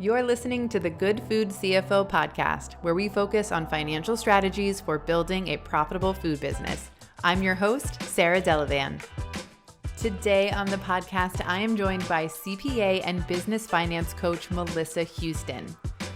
You're listening to the Good Food CFO Podcast, where we focus on financial strategies for building a profitable food business. I'm your host, Sarah Delavan. Today on the podcast, I am joined by CPA and business finance coach Melissa Houston.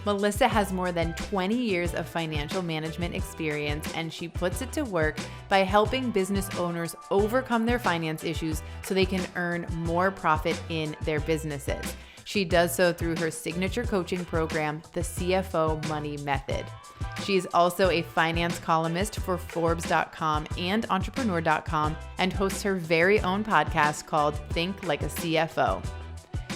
Melissa has more than 20 years of financial management experience, and she puts it to work by helping business owners overcome their finance issues so they can earn more profit in their businesses. She does so through her signature coaching program, the CFO Money Method. She is also a finance columnist for Forbes.com and Entrepreneur.com and hosts her very own podcast called Think Like a CFO.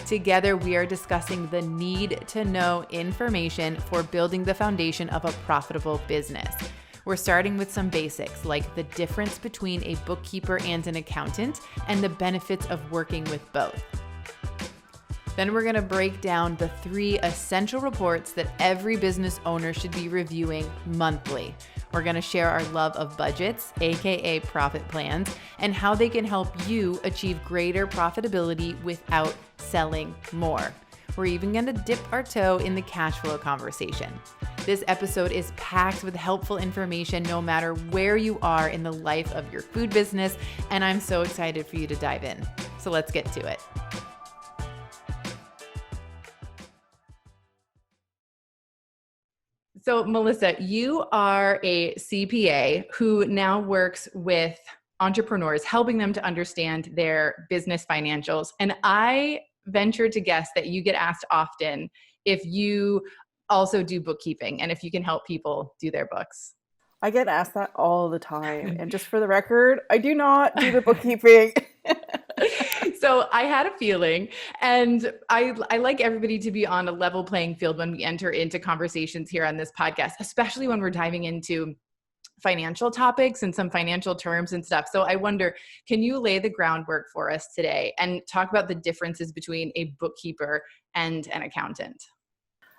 Together, we are discussing the need to know information for building the foundation of a profitable business. We're starting with some basics like the difference between a bookkeeper and an accountant and the benefits of working with both. Then we're going to break down the 3 essential reports that every business owner should be reviewing monthly. We're going to share our love of budgets, aka profit plans, and how they can help you achieve greater profitability without selling more. We're even going to dip our toe in the cash flow conversation. This episode is packed with helpful information no matter where you are in the life of your food business, and I'm so excited for you to dive in. So let's get to it. So Melissa, you are a CPA who now works with entrepreneurs, helping them to understand their business financials. And I venture to guess that you get asked often if you also do bookkeeping and if you can help people do their books. I get asked that all the time. And just for the record, I do not do the bookkeeping. So I had a feeling, and I like everybody to be on a level playing field when we enter into conversations here on this podcast, especially when we're diving into financial topics and some financial terms and stuff. So I wonder, can you lay the groundwork for us today and talk about the differences between a bookkeeper and an accountant?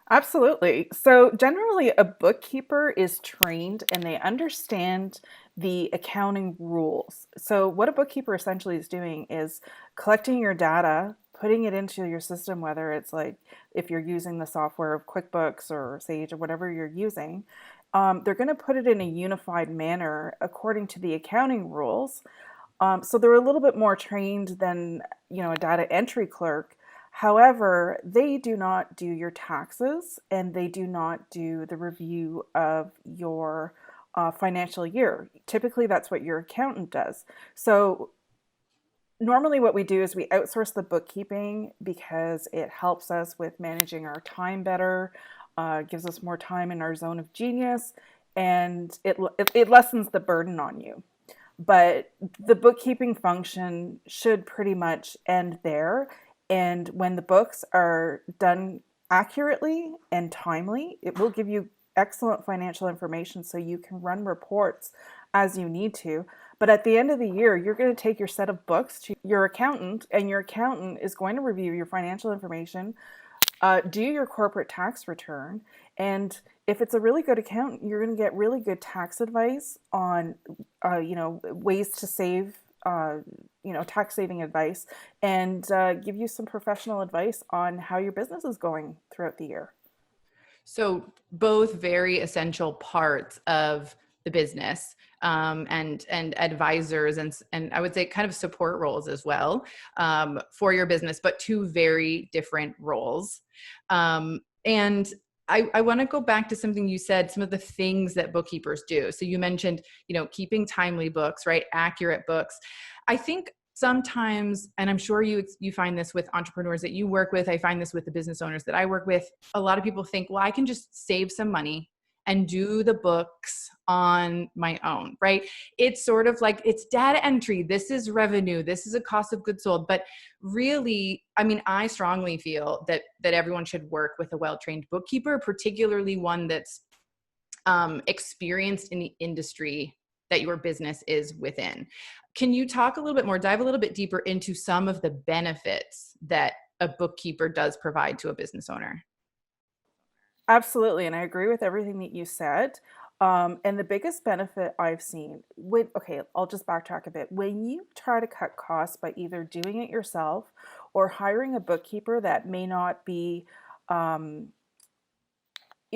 Absolutely. So generally, a bookkeeper is trained and they understand the accounting rules. So what a bookkeeper essentially is doing is collecting your data, putting it into your system, whether it's like if you're using the software of QuickBooks or Sage or whatever you're using, they're going to put it in a unified manner according to the accounting rules. So they're a little bit more trained than, a data entry clerk. However, they do not do your taxes and they do not do the review of your financial year. Typically, that's what your accountant does. So normally what we do is we outsource the bookkeeping because it helps us with managing our time better, gives us more time in our zone of genius, and it lessens the burden on you. But the bookkeeping function should pretty much end there. And when the books are done accurately and timely, it will give you excellent financial information so you can run reports as you need to. But at the end of the year, you're going to take your set of books to your accountant, and your accountant is going to review your financial information, do your corporate tax return. And if it's a really good accountant, you're going to get really good tax advice on, ways to save, tax saving advice, and give you some professional advice on how your business is going throughout the year. So both very essential parts of the business, and advisors and I would say kind of support roles as well, for your business, but 2 very different roles. And I want to go back to something you said, some of the things that bookkeepers do. So you mentioned, keeping timely books, right? Accurate books. I think sometimes, and I'm sure you find this with entrepreneurs that you work with, I find this with the business owners that I work with, a lot of people think, well, I can just save some money and do the books on my own, right? It's sort of like, it's data entry. This is revenue. This is a cost of goods sold. But really, I strongly feel that everyone should work with a well-trained bookkeeper, particularly one that's experienced in the industry that your business is within. Can you talk a little bit more, dive a little bit deeper into some of the benefits that a bookkeeper does provide to a business owner? Absolutely. And I agree with everything that you said. And the biggest benefit I've seen I'll just backtrack a bit. When you try to cut costs by either doing it yourself or hiring a bookkeeper that may not be in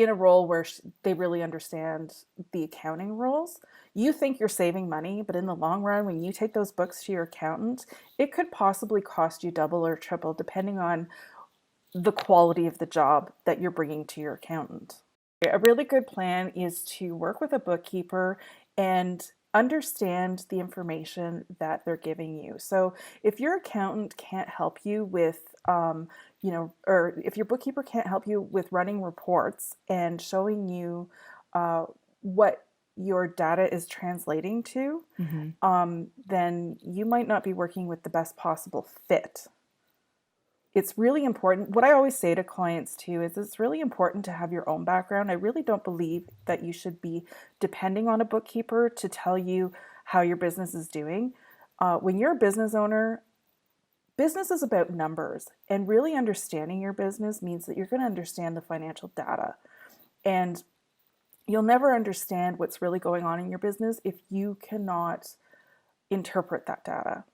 a role where they really understand the accounting rules. You think you're saving money, but in the long run, when you take those books to your accountant, it could possibly cost you double or triple depending on the quality of the job that you're bringing to your accountant. A really good plan is to work with a bookkeeper and understand the information that they're giving you. So if your accountant can't help you with, or if your bookkeeper can't help you with running reports and showing you what your data is translating to, then you might not be working with the best possible fit. It's really important. What I always say to clients too is it's really important to have your own background. I really don't believe that you should be depending on a bookkeeper to tell you how your business is doing. When you're a business owner, business is about numbers, and really understanding your business means that you're going to understand the financial data. And you'll never understand what's really going on in your business if you cannot interpret that data.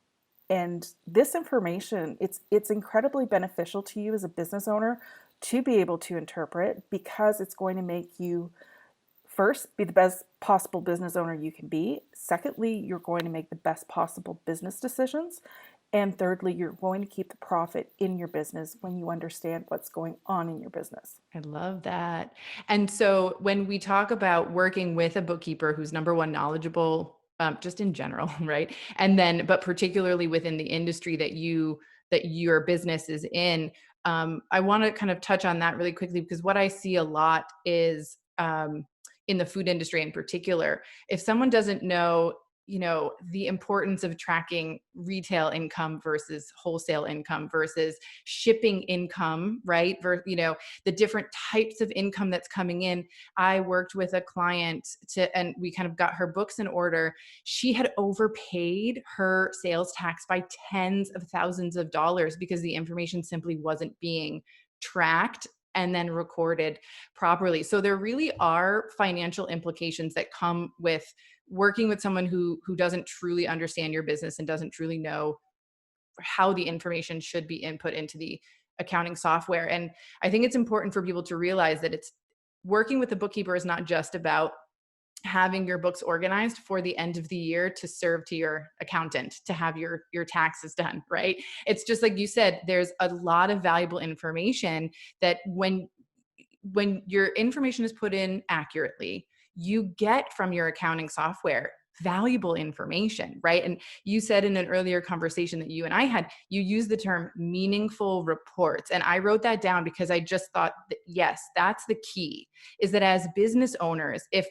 And this information, it's incredibly beneficial to you as a business owner to be able to interpret, because it's going to make you, first, be the best possible business owner you can be. Secondly, you're going to make the best possible business decisions. And thirdly, you're going to keep the profit in your business when you understand what's going on in your business. I love that. And so when we talk about working with a bookkeeper who's number one, knowledgeable, just in general, right? And then, but particularly within the industry that your business is in, I want to kind of touch on that really quickly, because what I see a lot is, in the food industry in particular, if someone doesn't know, the importance of tracking retail income versus wholesale income versus shipping income, right? The different types of income that's coming in. I worked with a client and we kind of got her books in order. She had overpaid her sales tax by tens of thousands of dollars because the information simply wasn't being tracked and then recorded properly. So there really are financial implications that come with working with someone who doesn't truly understand your business and doesn't truly know how the information should be input into the accounting software. And I think it's important for people to realize that it's working with a bookkeeper is not just about having your books organized for the end of the year to serve to your accountant to have your taxes done, right? It's just like you said, there's a lot of valuable information that when your information is put in accurately, you get from your accounting software valuable information, right? And you said in an earlier conversation that you and I had, you used the term meaningful reports. And I wrote that down because I just thought that, yes, that's the key, is that as business owners, if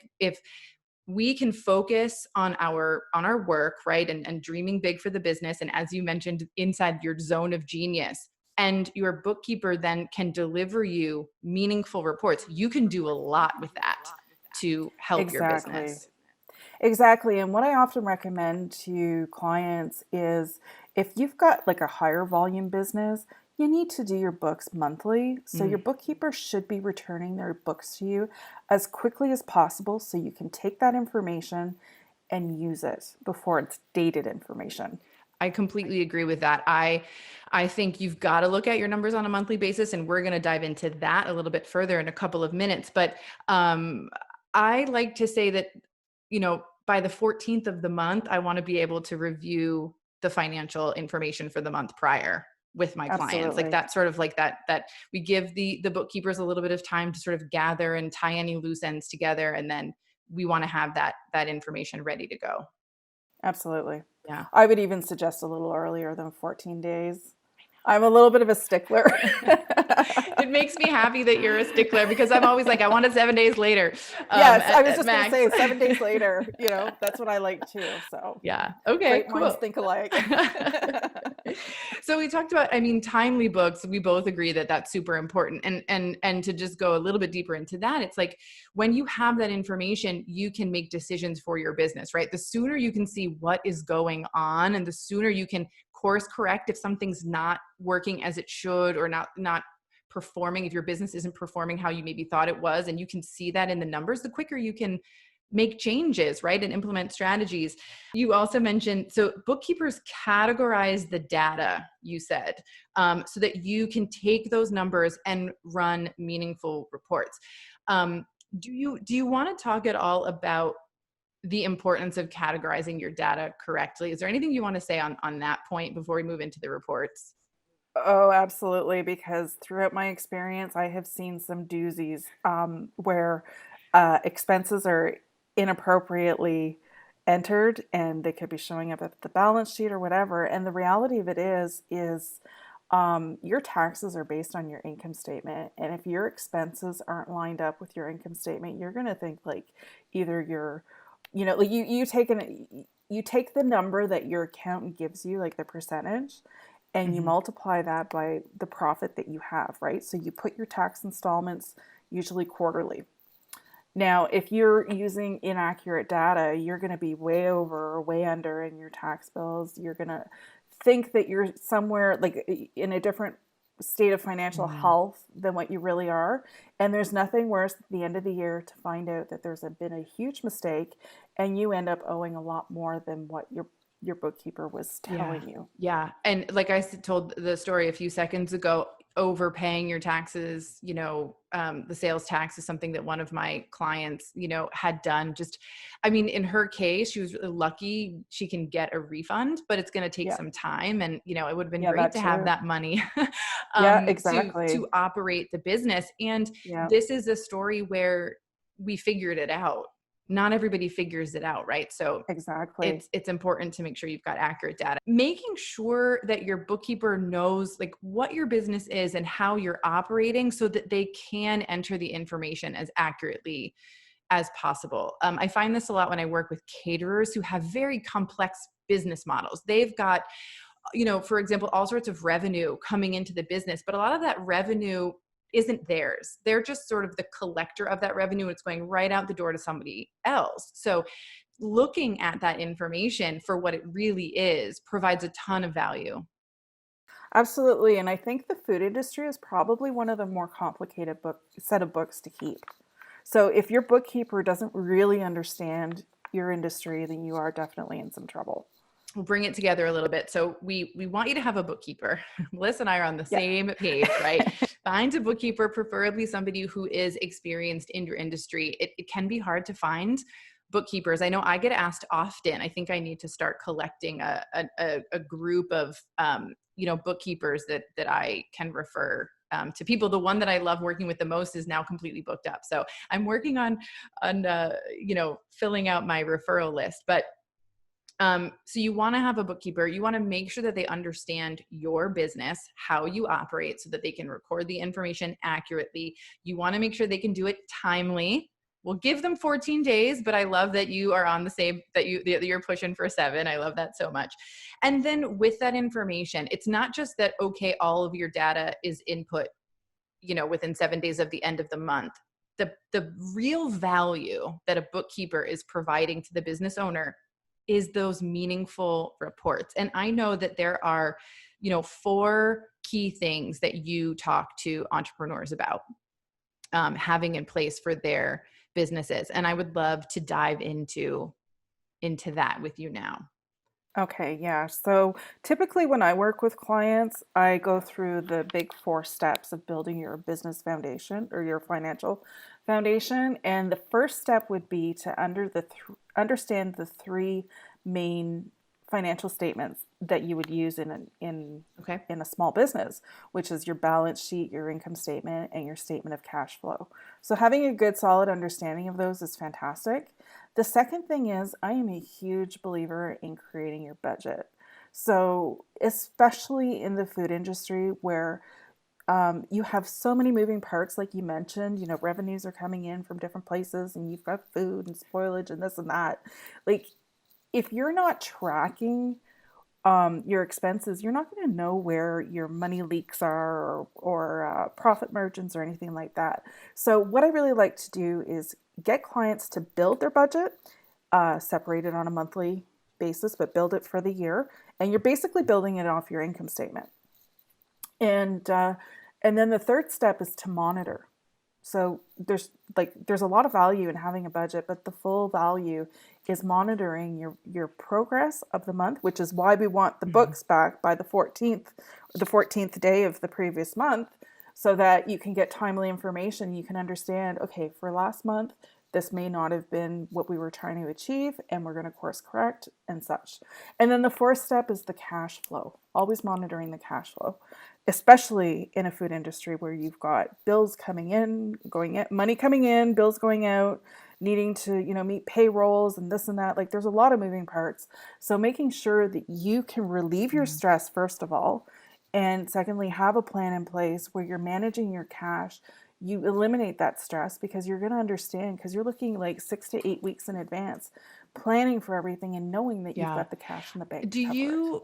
we can focus on our work, right? And dreaming big for the business. And as you mentioned, inside your zone of genius, and your bookkeeper then can deliver you meaningful reports, you can do a lot with that to help your business. Exactly. And what I often recommend to clients is if you've got like a higher volume business, you need to do your books monthly. So your bookkeeper should be returning their books to you as quickly as possible so you can take that information and use it before it's dated information. I completely agree with that. I think you've got to look at your numbers on a monthly basis, and we're going to dive into that a little bit further in a couple of minutes. But I like to say that, by the 14th of the month, I want to be able to review the financial information for the month prior with my clients. Absolutely. Like that sort of like that we give the bookkeepers a little bit of time to sort of gather and tie any loose ends together. And then we want to have that information ready to go. Absolutely. Yeah. I would even suggest a little earlier than 14 days. I'm a little bit of a stickler. It makes me happy that you're a stickler because I'm always like, I want it 7 days later. Yes, I was just going to say 7 days later, that's what I like too. So yeah. Okay, great cool. minds think alike. So we talked about, timely books. We both agree that that's super important. And to just go a little bit deeper into that, it's like when you have that information, you can make decisions for your business, right? The sooner you can see what is going on and the sooner you can course correct if something's not working as it should or not performing, if your business isn't performing how you maybe thought it was, and you can see that in the numbers, the quicker you can make changes, right? And implement strategies. You also mentioned, so bookkeepers categorize the data, you said, so that you can take those numbers and run meaningful reports. Do you want to talk at all about the importance of categorizing your data correctly? Is there anything you want to say on that point before we move into the reports? Oh, absolutely. Because throughout my experience, I have seen some doozies where expenses are inappropriately entered and they could be showing up at the balance sheet or whatever. And the reality of it is your taxes are based on your income statement. And if your expenses aren't lined up with your income statement, you're going to think like either you're, like you take the number that your accountant gives you, like the percentage, and you Mm-hmm. multiply that by the profit that you have, right? So you put your tax installments usually quarterly. Now, if you're using inaccurate data, you're going to be way over or way under in your tax bills. You're going to think that you're somewhere like in a different state of financial Mm. health than what you really are. And there's nothing worse at the end of the year to find out that been a huge mistake and you end up owing a lot more than what your bookkeeper was Yeah. telling you. Yeah. And like told the story a few seconds ago, overpaying your taxes, the sales tax is something that one of my clients, had done. I mean, in her case, she was really lucky she can get a refund, but it's going to take Yeah. some time. And, it would have been Yeah, great that to have too. that money Yeah, to exactly. operate the business. And Yeah, this is a story where we figured it out. Not everybody figures it out, right? So exactly. it's important to make sure you've got accurate data. Making sure that your bookkeeper knows like what your business is and how you're operating so that they can enter the information as accurately as possible. I find this a lot when I work with caterers who have very complex business models. They've got, for example, all sorts of revenue coming into the business, but a lot of that revenue isn't theirs. They're just sort of the collector of that revenue. It's going right out the door to somebody else. So looking at that information for what it really is provides a ton of value. Absolutely. And I think the food industry is probably one of the more complicated set of books to keep. So if your bookkeeper doesn't really understand your industry, then you are definitely in some trouble. We'll bring it together a little bit. So we want you to have a bookkeeper. Melissa and I are on the Yeah. same page, right? Find a bookkeeper, preferably somebody who is experienced in your industry. It can be hard to find bookkeepers. I know I get asked often. I think I need to start collecting a group of bookkeepers that I can refer to people. The one that I love working with the most is now completely booked up. So I'm working on filling out my referral list. But so you want to have a bookkeeper. You want to make sure that they understand your business, how you operate, so that they can record the information accurately. You want to make sure they can do it timely. We'll give them 14 days, but I love that you are on the same, that you're pushing for 7. I love that so much. And then with that information, it's not just that, okay, all of your data is input, within 7 days of the end of the month. The real value that a bookkeeper is providing to the business owner is those meaningful reports. And I know that there are, 4 key things that you talk to entrepreneurs about having in place for their businesses. And I would love to dive into that with you now. Okay, yeah. So typically when I work with clients, I go through the big 4 steps of building your business foundation or your financial foundation. And the first step would be to understand the 3 main financial statements that you would use Okay. in a small business, which is your balance sheet, your income statement, and your statement of cash flow. So having a good solid understanding of those is fantastic. The second thing is, I am a huge believer in creating your budget. So, especially in the food industry where you have so many moving parts, like you mentioned, revenues are coming in from different places and you've got food and spoilage and this and that. Like, if you're not tracking your expenses, you're not going to know where your money leaks are or profit margins or anything like that. So what I really like to do is get clients to build their budget, separate it on a monthly basis, but build it for the year. And you're basically building it off your income statement. And then the third step is to monitor. So there's a lot of value in having a budget, but the full value is monitoring your progress of the month, which is why we want the Mhm. books back by the 14th day of the previous month, so that you can get timely information. You can understand, okay, for last month, this may not have been what we were trying to achieve, and we're going to course correct and such. And then the fourth step is the cash flow, always monitoring the cash flow, especially in a food industry where you've got bills coming in, going in, money coming in, bills going out, needing to, meet payrolls and this and that. Like there's a lot of moving parts. So making sure that you can relieve your Mhm. stress, first of all, and secondly, have a plan in place where you're managing your cash. You eliminate that stress because you're going to understand, because you're looking like 6 to 8 weeks in advance, planning for everything and knowing that you've Yeah. got the cash in the bank to Do cover it. you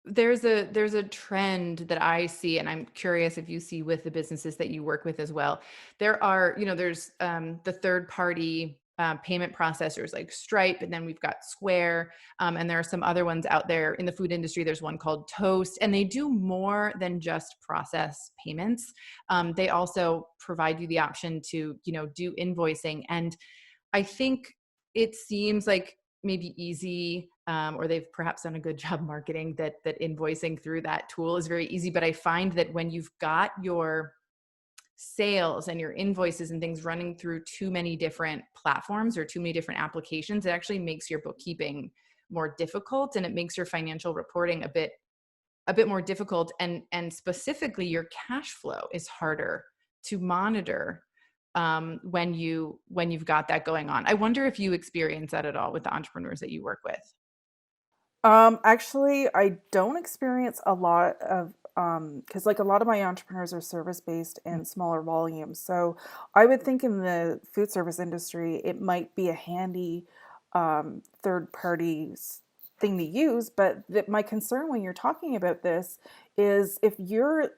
there's a trend that I see, and I'm curious if you see with the businesses that you work with as well. There's the third party payment processors like Stripe, and then we've got Square, and there are some other ones out there in the food industry. There's one called Toast, and they do more than just process payments. They also provide you the option to, do invoicing. And I think it seems like maybe easy, or they've perhaps done a good job marketing that invoicing through that tool is very easy. But I find that when you've got your sales and your invoices and things running through too many different platforms or too many different applications, it actually makes your bookkeeping more difficult, and it makes your financial reporting a bit more difficult, and specifically your cash flow is harder to monitor when you've got that going on. I wonder if you experience that at all with the entrepreneurs that you work with. Actually, I don't experience a lot of because like a lot of my entrepreneurs are service based and smaller volumes. So I would think in the food service industry, it might be a handy third party thing to use. But my concern when you're talking about this is if you're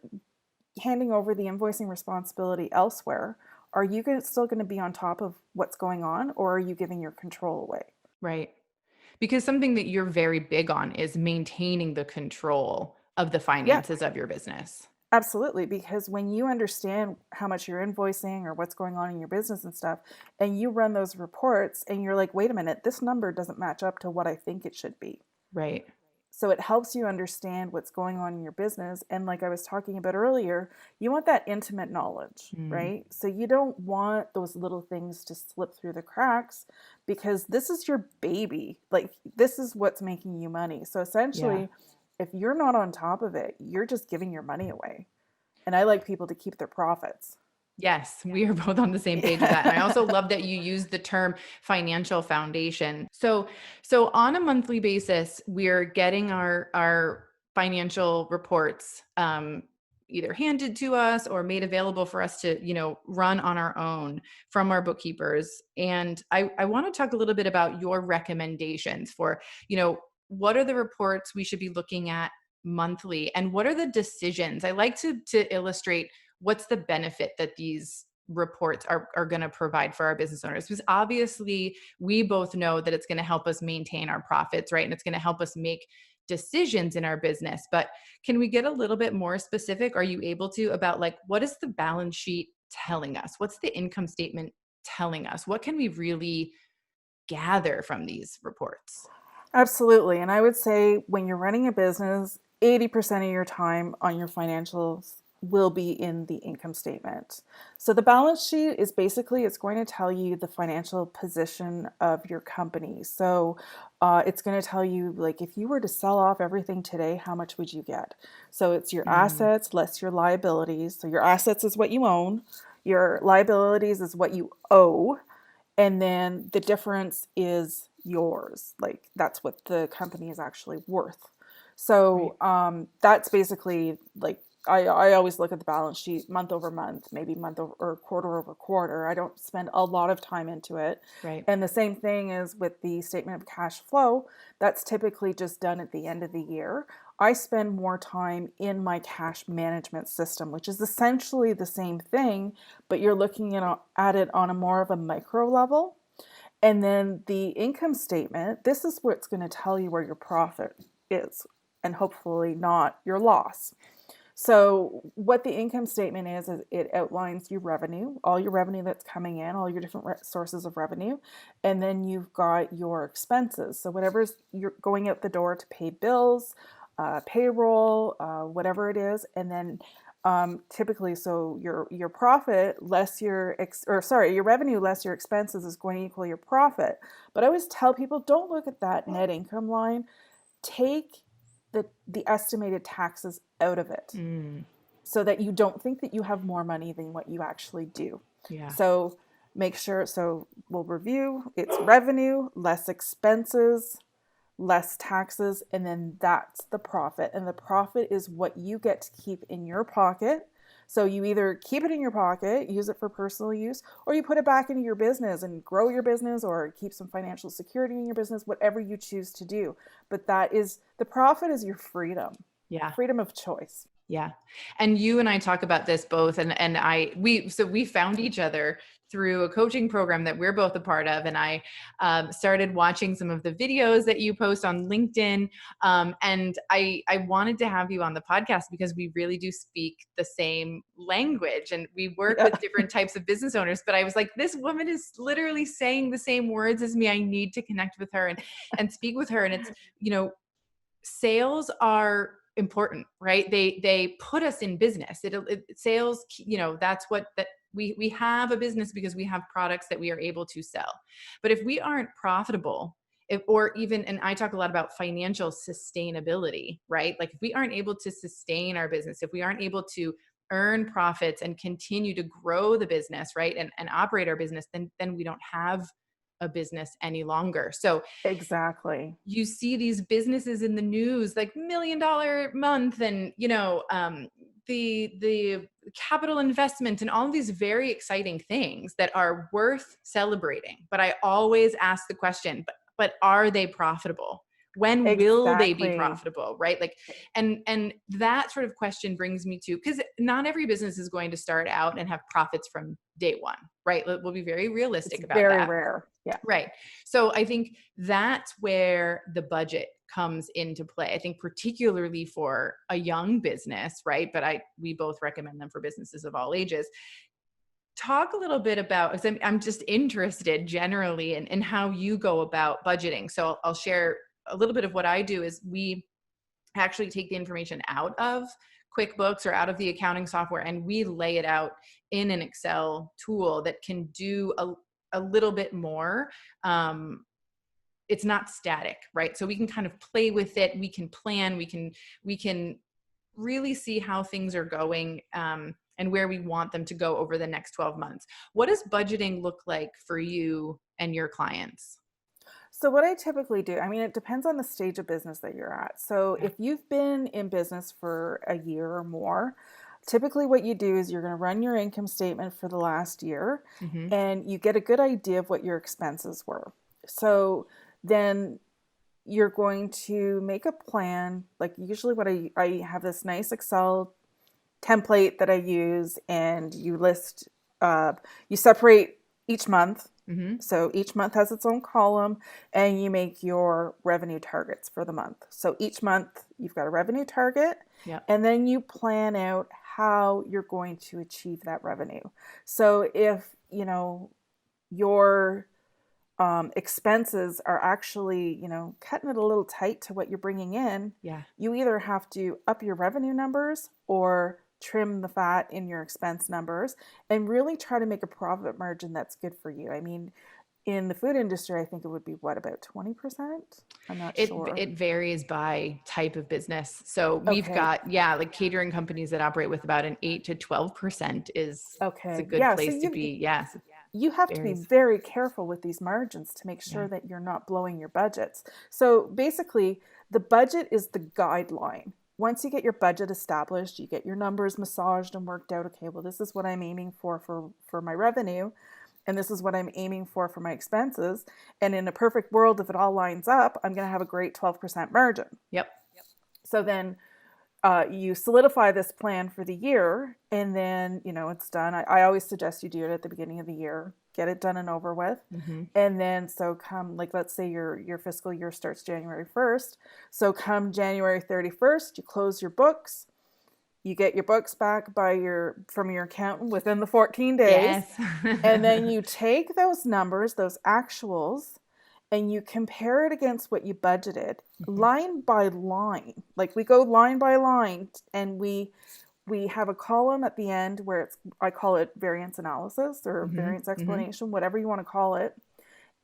handing over the invoicing responsibility elsewhere, are you still going to be on top of what's going on, or are you giving your control away? Right. Because something that you're very big on is maintaining the control of the Yeah. finances of your business. Absolutely, because when you understand how much you're invoicing or what's going on in your business and stuff, and you run those reports and you're like, wait a minute, this number doesn't match up to what I think it should be. Right. So it helps you understand what's going on in your business. And like I was talking about earlier, you want that intimate knowledge, Mm. right? So you don't want those little things to slip through the cracks, because this is your baby. Like this is what's making you money. So Yeah. essentially, if you're not on top of it, you're just giving your money away. And I like people to keep their profits. Yes, we are both on the same page with that. And I Yeah. also love that you use the term financial foundation. So on a monthly basis, we're getting our financial reports either handed to us or made available for us to, run on our own from our bookkeepers. And I want to talk a little bit about your recommendations for, what are the reports we should be looking at monthly, and what are the decisions? I like to illustrate what's the benefit that these reports are going to provide for our business owners, because obviously we both know that it's going to help us maintain our profits, right? And it's going to help us make decisions in our business. But can we get a little bit more specific? Are you able to, about like, what is the balance sheet telling us? What's the income statement telling us? What can we really gather from these reports? Absolutely. And I would say when you're running a business, 80% of your time on your financials will be in the income statement. So the balance sheet is basically, it's going to tell you the financial position of your company. So it's going to tell you, like, if you were to sell off everything today, how much would you get? So it's your Mm, assets less your liabilities. So your assets is what you own, your liabilities is what you owe, and then the difference is yours. Like that's what the company is actually worth. right. So that's basically like I always look at the balance sheet month over month, maybe month over or quarter over quarter. I don't spend a lot of time into it. Right. And the same thing is with the statement of cash flow. That's typically just done at the end of the year. I spend more time in my cash management system, which is essentially the same thing, but you're looking at it on a more of a micro level. And then the income statement, this is what's going to tell you where your profit is and hopefully not your loss. So what the income statement is it outlines your revenue, all your revenue that's coming in, all your different sources of revenue, and then you've got your expenses. So whatever's you're going out the door to pay bills, payroll, whatever it is, and then typically, so your profit less your your revenue less your expenses is going to equal your profit. But I always tell people, don't look at that net income line. Take the estimated taxes out of it so that you don't think that you have more money than what you actually do. Yeah. So make sure, so we'll review, it's revenue, less expenses, less taxes, and then that's the profit. And the profit is what you get to keep in your pocket. So you either keep it in your pocket, use it for personal use, or you put it back into your business and grow your business or keep some financial security in your business, whatever you choose to do. But that is, the profit is your freedom. Yeah. Freedom of choice. Yeah. And you and I talk about this both. So we found each other through a coaching program that we're both a part of. And I started watching some of the videos that you post on LinkedIn. And I wanted to have you on the podcast because we really do speak the same language and we work with different types of business owners. But I was like, this woman is literally saying the same words as me. I need to connect with her and speak with her. And it's, sales are important, right? They put us in business. Sales, that's what that we have a business because we have products that we are able to sell. But if we aren't profitable, and I talk a lot about financial sustainability, right? Like if we aren't able to sustain our business, if we aren't able to earn profits and continue to grow the business, right? And operate our business, then we don't have a business any longer. So exactly, you see these businesses in the news, like $1 million month and, the capital investment and all of these very exciting things that are worth celebrating. But I always ask the question, but are they profitable? When will they be profitable? Right? Like, and that sort of question brings me to, because not every business is going to start out and have profits from day one, right? We'll be very realistic about that. Very rare. Yeah. Right. So I think that's where the budget comes into play. I think particularly for a young business, right? But we both recommend them for businesses of all ages. Talk a little bit about, because I'm just interested generally in how you go about budgeting. So I'll share a little bit of what I do is we actually take the information out of QuickBooks or out of the accounting software and we lay it out in an Excel tool that can do a little bit more. It's not static, right? So we can kind of play with it. We can plan, we can really see how things are going, and where we want them to go over the next 12 months. What does budgeting look like for you and your clients? So what I typically do, I mean, it depends on the stage of business that you're at. So if you've been in business for a year or more, typically what you do is you're going to run your income statement for the last year and you get a good idea of what your expenses were. So then you're going to make a plan. Like usually what I have this nice Excel template that I use and you list, you separate each month. So each month has its own column and you make your revenue targets for the month. So each month you've got a revenue target and then you plan out how you're going to achieve that revenue. So if, your expenses are actually, cutting it a little tight to what you're bringing in, you either have to up your revenue numbers or trim the fat in your expense numbers and really try to make a profit margin that's good for you. I mean, in the food industry, I think it would be about 20%? I'm not sure. It varies by type of business. So we've got, like catering companies that operate with about an 8 to 12% is it's a good place to be. Yes. You have to be very careful with these margins to make sure that you're not blowing your budgets. So basically, the budget is the guideline. Once you get your budget established, you get your numbers massaged and worked out. Okay, well, this is what I'm aiming for my revenue, and this is what I'm aiming for my expenses. And in a perfect world, if it all lines up, I'm going to have a great 12% margin. Yep. So then you solidify this plan for the year, and then, it's done. I always suggest you do it at the beginning of the year. Get it done and over with. And then so come, like, let's say your fiscal year starts January 1st. So come January 31st, you close your books. You get your books back from your accountant within the 14 days. Yes. And then you take those numbers, those actuals, and you compare it against what you budgeted line by line. Like we go line by line, and we have a column at the end where I call it variance analysis or variance explanation, whatever you want to call it.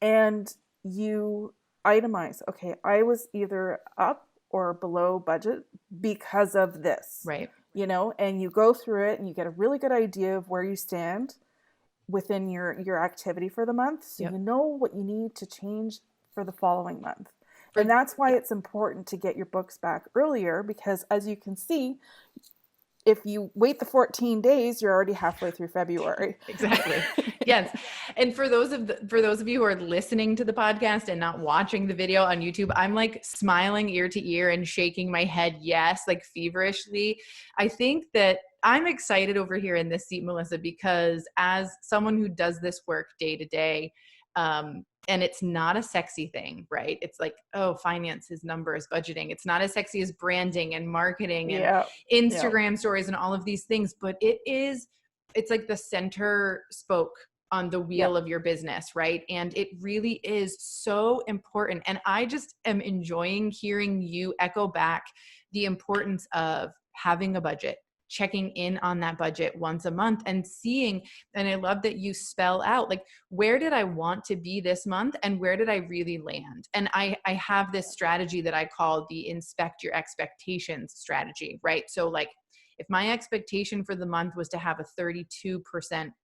And you itemize, okay, I was either up or below budget because of this. Right. And you go through it and you get a really good idea of where you stand within your activity for the month. So you know what you need to change for the following month. And that's why it's important to get your books back earlier, because as you can see, if you wait the 14 days, you're already halfway through February. Exactly. Yes. And for those of you who are listening to the podcast and not watching the video on YouTube, I'm like smiling ear to ear and shaking my head yes, like feverishly. I think that I'm excited over here in this seat, Melissa, because as someone who does this work day to day, and it's not a sexy thing, right? It's like, oh, finances, numbers, budgeting. It's not as sexy as branding and marketing and Instagram stories and all of these things, but it's like the center spoke on the wheel of your business, right? And it really is so important. And I just am enjoying hearing you echo back the importance of having a budget, checking in on that budget once a month and seeing, and I love that you spell out, like, where did I want to be this month and where did I really land? And I have this strategy that I call the inspect your expectations strategy, right? So like, if my expectation for the month was to have a 32%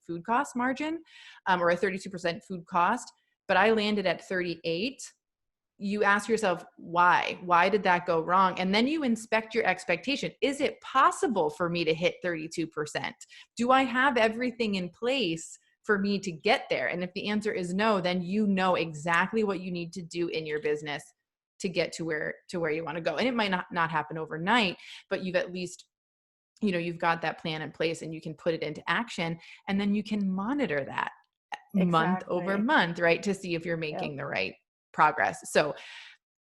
food cost margin, or a 32% food cost, but I landed at 38, you ask yourself, why did that go wrong? And then you inspect your expectation. Is it possible for me to hit 32%? Do I have everything in place for me to get there? And if the answer is no, then you know exactly what you need to do in your business to get to where you want to go. And it might not happen overnight, but you've at least, you've got that plan in place and you can put it into action, and then you can monitor that month over month, right? To see if you're making the right progress. So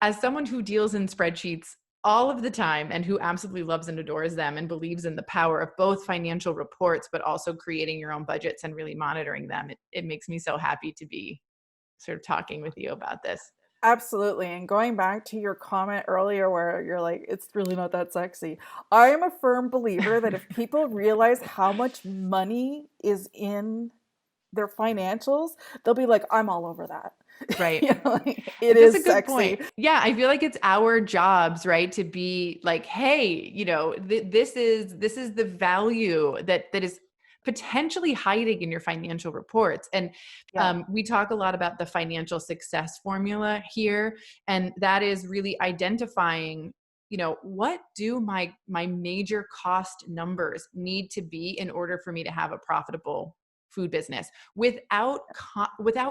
as someone who deals in spreadsheets all of the time and who absolutely loves and adores them and believes in the power of both financial reports, but also creating your own budgets and really monitoring them, it makes me so happy to be sort of talking with you about this. Absolutely. And going back to your comment earlier where you're like, it's really not that sexy. I am a firm believer that if people realize how much money is in their financials, they'll be like, I'm all over that. Right. It is a good sexy point. Yeah. I feel like it's our jobs, right? To be like, hey, this is the value that is potentially hiding in your financial reports. And we talk a lot about the financial success formula here. And that is really identifying, what do my major cost numbers need to be in order for me to have a profitable food business without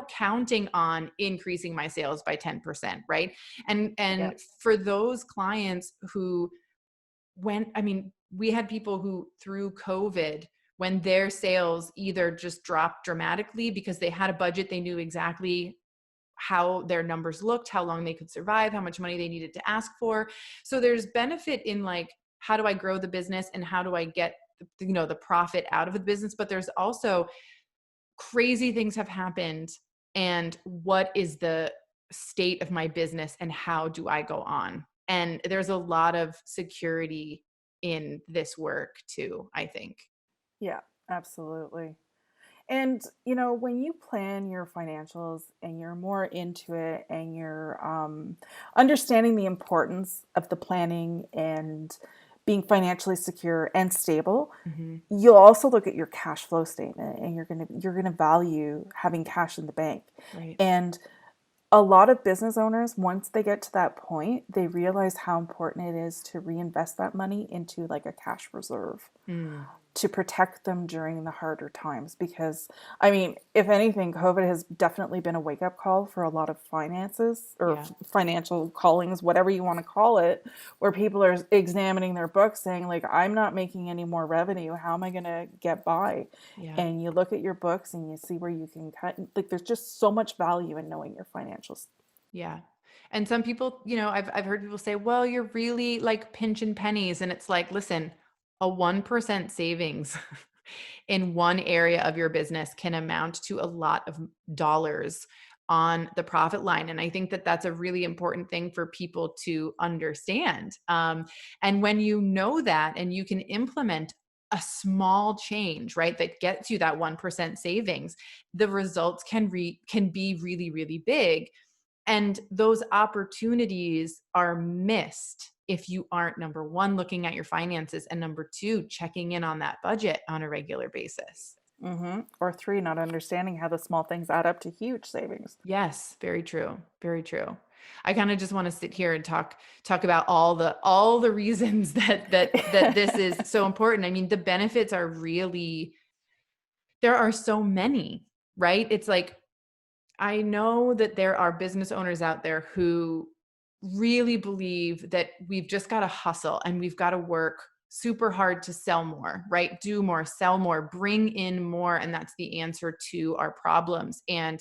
counting on increasing my sales by 10%, right? And for those clients who we had people who through COVID, when their sales either just dropped dramatically because they had a budget, they knew exactly how their numbers looked, how long they could survive, how much money they needed to ask for. So there's benefit in like, how do I grow the business and how do I get the profit out of the business? But there's also crazy things have happened, and what is the state of my business and how do I go on? And there's a lot of security in this work too, I think. Yeah, absolutely. And, when you plan your financials and you're more into it and you're understanding the importance of the planning and being financially secure and stable, you'll also look at your cash flow statement and you're going to value having cash in the bank. Right. And a lot of business owners, once they get to that point, they realize how important it is to reinvest that money into like a cash reserve to protect them during the harder times. Because, if anything, COVID has definitely been a wake-up call for a lot of finances or financial callings, whatever you want to call it, where people are examining their books saying, like, I'm not making any more revenue. How am I going to get by? Yeah. And you look at your books and you see where you can cut. Like, there's just so much value in knowing your financials. Yeah. And some people, I've heard people say, well, you're really like pinching pennies. And it's like, listen, a 1% savings in one area of your business can amount to a lot of dollars on the profit line. And I think that that's a really important thing for people to understand. And when you know that and you can implement a small change, right, that gets you that 1% savings, the results can be really, really big. And those opportunities are missed if you aren't, number one, looking at your finances, and number two, checking in on that budget on a regular basis. Or three, not understanding how the small things add up to huge savings. Yes, very true. Very true. I kind of just want to sit here and talk about all the reasons that this is so important. I mean, the benefits are really, there are so many, right? It's like, I know that there are business owners out there who really believe that we've just got to hustle and we've got to work super hard to sell more, right? Do more, sell more, bring in more. And that's the answer to our problems. And,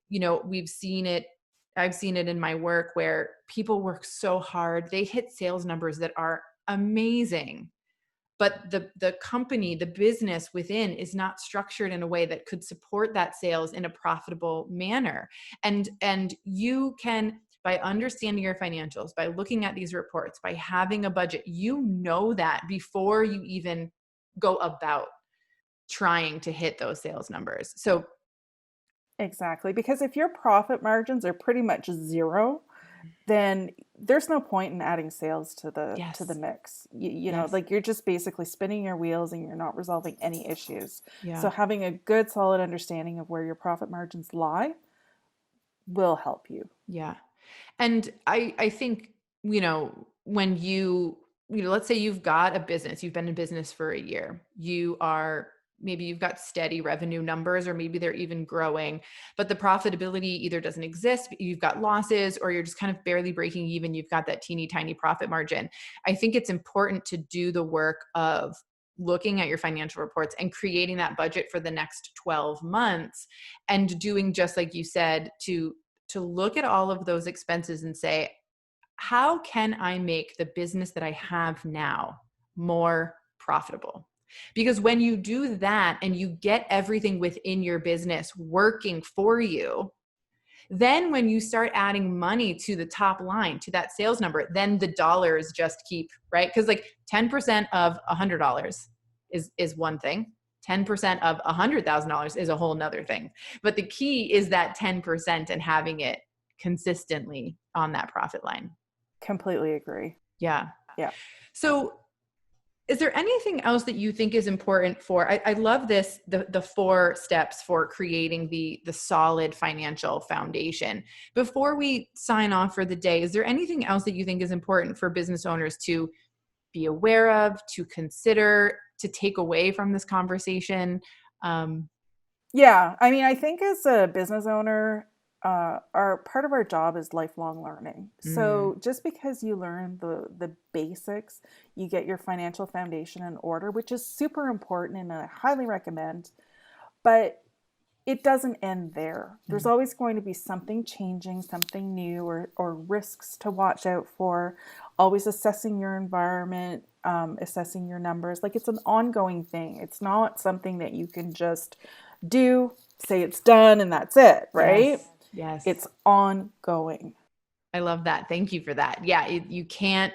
we've seen it. I've seen it in my work where people work so hard. They hit sales numbers that are amazing, but the company, the business within is not structured in a way that could support that sales in a profitable manner. And you can, by understanding your financials, by looking at these reports, by having a budget, that before you even go about trying to hit those sales numbers. So Exactly. Because if your profit margins are pretty much zero, then there's no point in adding sales to the yes, mix. You know, yes, like you're just basically spinning your wheels and you're not resolving any issues. yeah, So having a good solid understanding of where your profit margins lie will help you. yeah. And I think, when let's say you've got a business, you've been in business for a year, maybe you've got steady revenue numbers, or maybe they're even growing, but the profitability either doesn't exist, you've got losses, or you're just kind of barely breaking even, you've got that teeny tiny profit margin. I think it's important to do the work of looking at your financial reports and creating that budget for the next 12 months, and doing just like you said, to look at all of those expenses and say, how can I make the business that I have now more profitable? Because when you do that and you get everything within your business working for you, then when you start adding money to the top line, to that sales number, then the dollars just keep, right? Because like 10% of $100 is one thing. 10% of $100,000 is a whole nother thing. But the key is that 10% and having it consistently on that profit line. Completely agree. Yeah. Yeah. So is there anything else that you think is important for, I love this, the 4 steps for creating the solid financial foundation. Before we sign off for the day, is there anything else that you think is important for business owners to be aware of, to consider, to take away from this conversation? Yeah. I mean, I think as a business owner, our part of our job is lifelong learning. Mm, So just because you learn the basics, you get your financial foundation in order, which is super important and I highly recommend. But it doesn't end there. There's mm, always going to be something changing, something new, or risks to watch out for. Always assessing your environment, assessing your numbers. Like it's an ongoing thing. It's not something that you can just do, say it's done, and that's it, right? yes. Yes. It's ongoing. I love that. Thank you for that. Yeah. You can't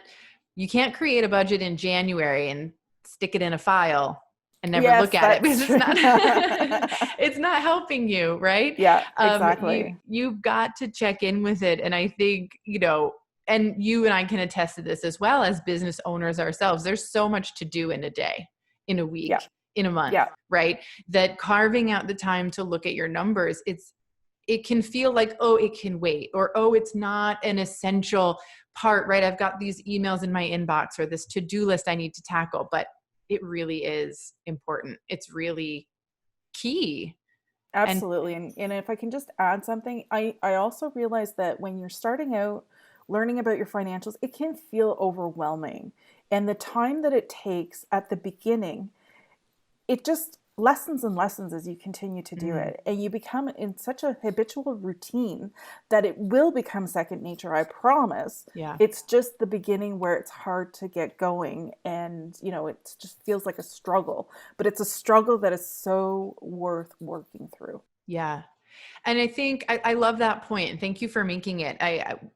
create a budget in January and stick it in a file and never look Yes, at it, because that's it's true. not, it's not helping you. Right. Yeah, You, exactly. you've got to check in with it. And I think, and you and I can attest to this as well as business owners ourselves. There's so much to do in a day, in a Yeah, week, in a month, yeah. right? That carving out the time to look at your numbers, it can feel like, oh, it can wait, or, oh, it's not an essential part, right? I've got these emails in my inbox or this to-do list I need to tackle, but it really is important. It's really key. And Absolutely. And if I can just add something, I also realize that when you're starting out learning about your financials, it can feel overwhelming. And the time that it takes at the beginning, it just lessons and lessons as you continue to do it. And you become in such a habitual routine that it will become second nature, I promise. Yeah. It's just the beginning where it's hard to get going. And, it just feels like a struggle. But it's a struggle that is so worth working through. Yeah. And I think I love that point. And thank you for making it.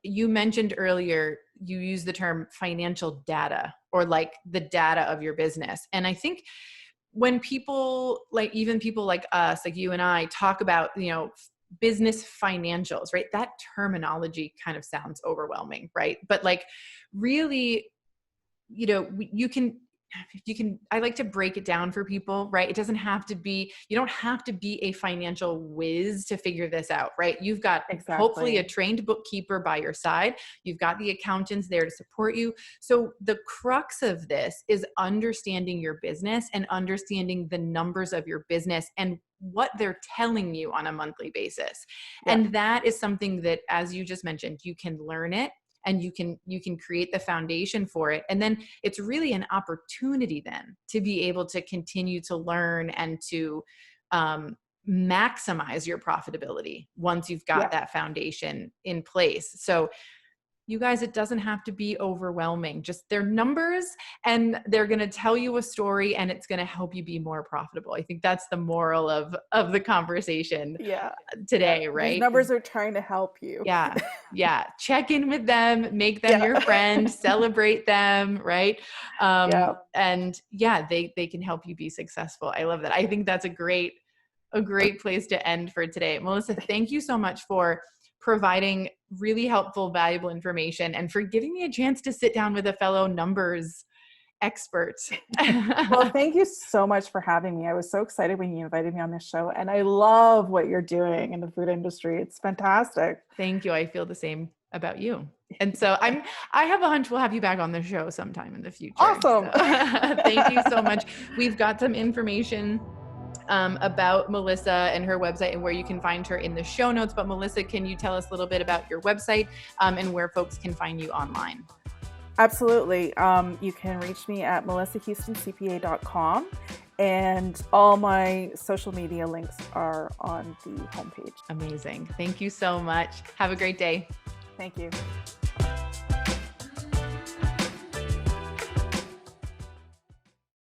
You mentioned earlier, you use the term financial data, or like the data of your business. And I think when people, like even people like us, like you and I, talk about, business financials, right? That terminology kind of sounds overwhelming, right? But like really, I like to break it down for people, right? It doesn't have to be, you don't have to be a financial whiz to figure this out, right? You've got hopefully a trained bookkeeper by your side. You've got the accountants there to support you. So the crux of this is understanding your business and understanding the numbers of your business and what they're telling you on a monthly basis. Yeah. And that is something that, as you just mentioned, you can learn it. And you can create the foundation for it. And then it's really an opportunity then to be able to continue to learn and to maximize your profitability once you've got that foundation in place. So you guys, it doesn't have to be overwhelming. Just they're numbers, and they're going to tell you a story, and it's going to help you be more profitable. I think that's the moral of the conversation today, right? These numbers are trying to help you. Yeah. Check in with them, make them your friend, celebrate them, right? And they can help you be successful. I love that. I think that's a great place to end for today. Melissa, thank you so much for providing really helpful, valuable information and for giving me a chance to sit down with a fellow numbers expert. Well, thank you so much for having me. I was so excited when you invited me on this show, and I love what you're doing in the food industry. It's fantastic. Thank you. I feel the same about you. And so I have a hunch we'll have you back on the show sometime in the future. Awesome. So, thank you so much. We've got some information about Melissa and her website and where you can find her in the show notes. But Melissa, can you tell us a little bit about your website and where folks can find you online? Absolutely. You can reach me at melissahoustoncpa.com, and all my social media links are on the homepage. Amazing. Thank you so much. Have a great day. Thank you.